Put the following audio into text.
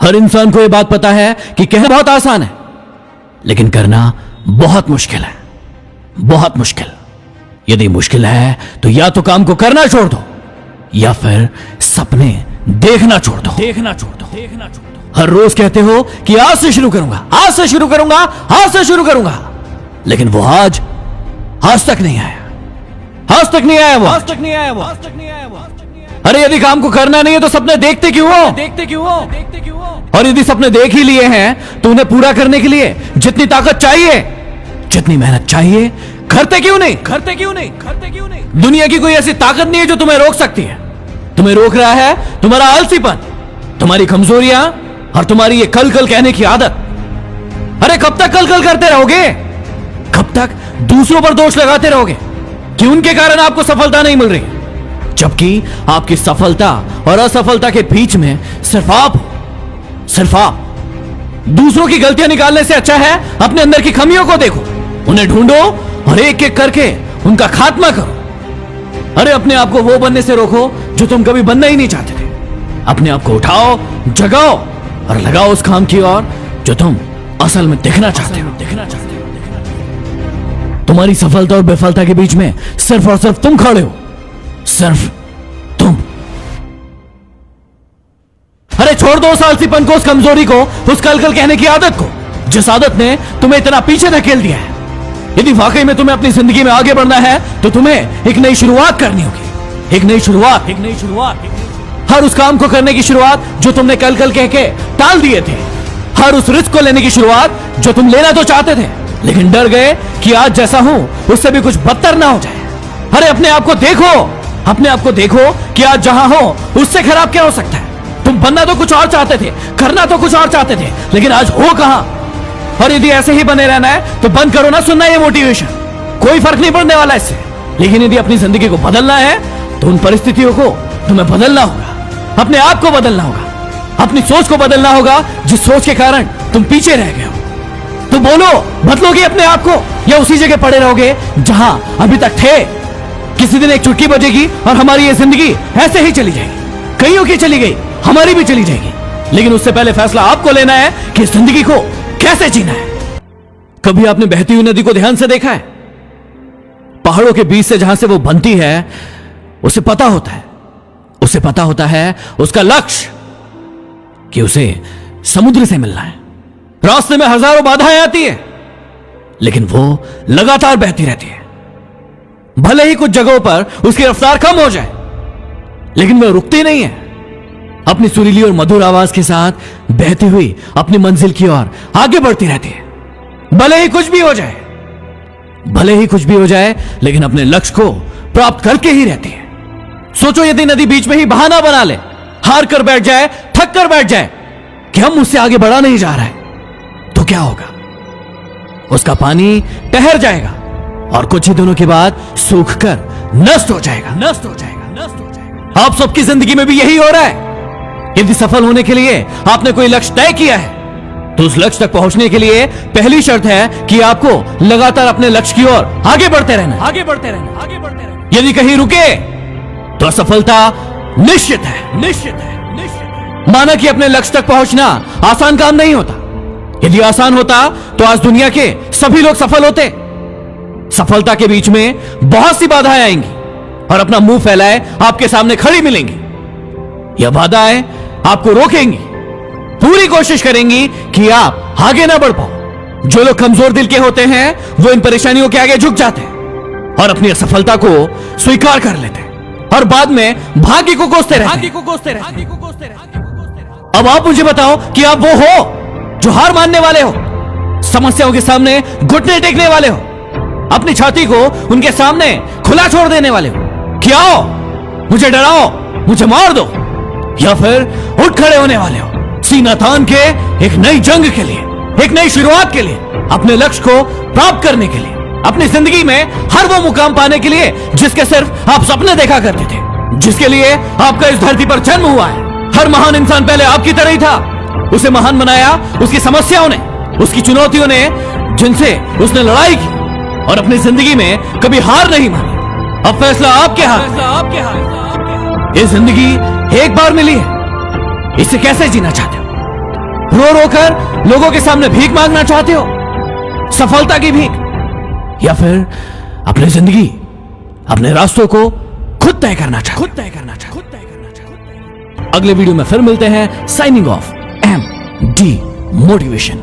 हर इंसान को यह बात पता है कि कहना बहुत आसान है, लेकिन करना बहुत मुश्किल है, बहुत मुश्किल। यदि मुश्किल है तो या तो काम को करना छोड़ दो या फिर सपने देखना छोड़ दो, देखना छोड़ दो, देखना छोड़ दो। हर रोज कहते हो कि आज से शुरू करूंगा, आज से शुरू करूंगा, आज से शुरू करूंगा, लेकिन वो आज तक नहीं आया, आज तक नहीं आया वो, आज तक नहीं आया वो, आज तक नहीं आया वो। अरे यदि काम को करना नहीं है तो सपने देखते क्यों हो, देखते क्यों हो, देखते क्यों हो? और यदि सपने देख ही लिए हैं तो उन्हें पूरा करने के लिए जितनी ताकत चाहिए, जितनी मेहनत चाहिए, करते क्यों नहीं, करते क्यों नहीं, करते क्यों नहीं? दुनिया की कोई ऐसी ताकत नहीं है जो तुम्हें रोक सकती है। तुम्हें रोक रहा है तुम्हारा आलसीपन, तुम्हारी कमजोरियां और तुम्हारी ये कल कल कहने की आदत। अरे कब तक कल कल करते रहोगे? कब तक दूसरों पर दोष लगाते रहोगे कि उनके कारण आपको सफलता नहीं मिल रही, जबकि आपकी सफलता और असफलता के बीच में सिर्फ आप हो, सिर्फ आप। दूसरों की गलतियां निकालने से अच्छा है अपने अंदर की कमियों को देखो, उन्हें ढूंढो और एक एक करके उनका खात्मा करो। अरे अपने आप को वो बनने से रोको जो तुम कभी बनना ही नहीं चाहते थे। अपने आप को उठाओ, जगाओ और लगाओ उस काम की ओर जो तुम असल में देखना चाहते हो, देखना चाहते हो। तुम्हारी सफलता और विफलता के बीच में सिर्फ और सिर्फ तुम खड़े हो, सिर्फ तुम। अरे छोड़ दो उस आलसीपन को, उस कमजोरी को, उस कल कल कहने की आदत को, जिस आदत ने तुम्हें इतना पीछे धकेल दिया है। यदि वाकई में तुम्हें अपनी जिंदगी में आगे बढ़ना है तो तुम्हें एक नई शुरुआत करनी होगी, एक नई शुरुआत, एक नई शुरुआत। हर उस काम को करने की शुरुआत जो तुमने कल कल कह के टाल दिए थे, हर उस रिस्क को लेने की शुरुआत जो तुम लेना तो चाहते थे लेकिन डर गए कि आज जैसा हूं उससे भी कुछ बदतर ना हो जाए। अरे अपने आप को देखो, अपने आप को देखो कि आज जहां हो उससे खराब क्या हो सकता है। तुम बनना तो कुछ और चाहते थे, करना तो कुछ और चाहते थे, लेकिन आज हो कहां। और यदि ऐसे ही बने रहना है तो बंद करो ना सुनना ये मोटिवेशन, कोई फर्क नहीं पड़ने वाला इससे। लेकिन यदि अपनी जिंदगी को बदलना है तो उन परिस्थितियों को तुम्हें बदलना होगा, अपने आप को बदलना होगा, अपनी सोच को बदलना होगा जिस सोच के कारण तुम पीछे रह गए हो। तो बोलो, बदलोगे अपने आप को या उसी जगह पड़े रहोगे जहां अभी तक थे। किसी दिन एक चुटकी बजेगी और हमारी ये जिंदगी ऐसे ही चली जाएगी। कईयों की चली गई, हमारी भी चली जाएगी, लेकिन उससे पहले फैसला आपको लेना है कि इस जिंदगी को कैसे जीना है। कभी आपने बहती हुई नदी को ध्यान से देखा है? पहाड़ों के बीच से जहां से वो बनती है उसे पता होता है, उसे पता होता है उसका लक्ष्य कि उसे समुद्र से मिलना है। रास्ते में हजारों बाधाएं आती है लेकिन वो लगातार बहती रहती है। भले ही कुछ जगहों पर उसकी रफ्तार कम हो जाए लेकिन वह रुकती नहीं है। अपनी सुरीली और मधुर आवाज के साथ बहती हुई अपनी मंजिल की ओर आगे बढ़ती रहती है। भले ही कुछ भी हो जाए, भले ही कुछ भी हो जाए, लेकिन अपने लक्ष्य को प्राप्त करके ही रहती है। सोचो यदि नदी बीच में ही बहाना बना ले, हार कर बैठ जाए, थक कर बैठ जाए कि हम उससे आगे बढ़ा नहीं जा रहा है, तो क्या होगा? उसका पानी ठहर जाएगा और कुछ ही दिनों के बाद सूख कर नष्ट हो जाएगा, नष्ट हो जाएगा, नष्ट हो जाएगा। आप सबकी जिंदगी में भी यही हो रहा है। यदि सफल होने के लिए आपने कोई लक्ष्य तय किया है तो उस लक्ष्य तक पहुंचने के लिए पहली शर्त है कि आपको लगातार अपने लक्ष्य की ओर आगे बढ़ते रहना, आगे बढ़ते रहना, आगे बढ़ते रहना। यदि कहीं रुके तो असफलता निश्चित है, निश्चित है, निश्चित है। माना कि अपने लक्ष्य तक पहुंचना आसान काम नहीं होता। यदि आसान होता तो आज दुनिया के सभी लोग सफल होते। सफलता के बीच में बहुत सी बाधाएं आएंगी और अपना मुंह फैलाए आपके सामने खड़ी मिलेंगी। यह बाधाएं आपको रोकेंगी, पूरी कोशिश करेंगी कि आप आगे ना बढ़ पाओ। जो लोग कमजोर दिल के होते हैं वो इन परेशानियों के आगे झुक जाते हैं और अपनी असफलता को स्वीकार कर लेते हैं और बाद में भाग्य को कोसते रहते हैं। अब आप मुझे बताओ कि आप वो हो जो हार मानने वाले हो, समस्याओं के सामने घुटने टेकने वाले हो, अपनी छाती को उनके सामने खुला छोड़ देने वाले हो कि आओ मुझे डराओ, मुझे मार दो, या फिर उठ खड़े होने वाले हो सीना तान के एक नई जंग के लिए, एक नई शुरुआत के लिए, अपने लक्ष्य को प्राप्त करने के लिए, अपनी जिंदगी में हर वो मुकाम पाने के लिए जिसके सिर्फ आप सपने देखा करते थे, जिसके लिए आपका इस धरती पर जन्म हुआ है। हर महान इंसान पहले आपकी तरह ही था। उसे महान बनाया उसकी समस्याओं ने, उसकी चुनौतियों ने, जिनसे उसने लड़ाई की और अपनी जिंदगी में कभी हार नहीं मानी। अब फैसला आपके हाथ। ये जिंदगी एक बार मिली है, इसे कैसे जीना चाहते हो? रो रो कर लोगों के सामने भीख मांगना चाहते हो, सफलता की भीख, या फिर अपनी जिंदगी, अपने रास्तों को खुद तय करना चाहते हो? अगले वीडियो में फिर मिलते हैं। Signing off, MD motivation.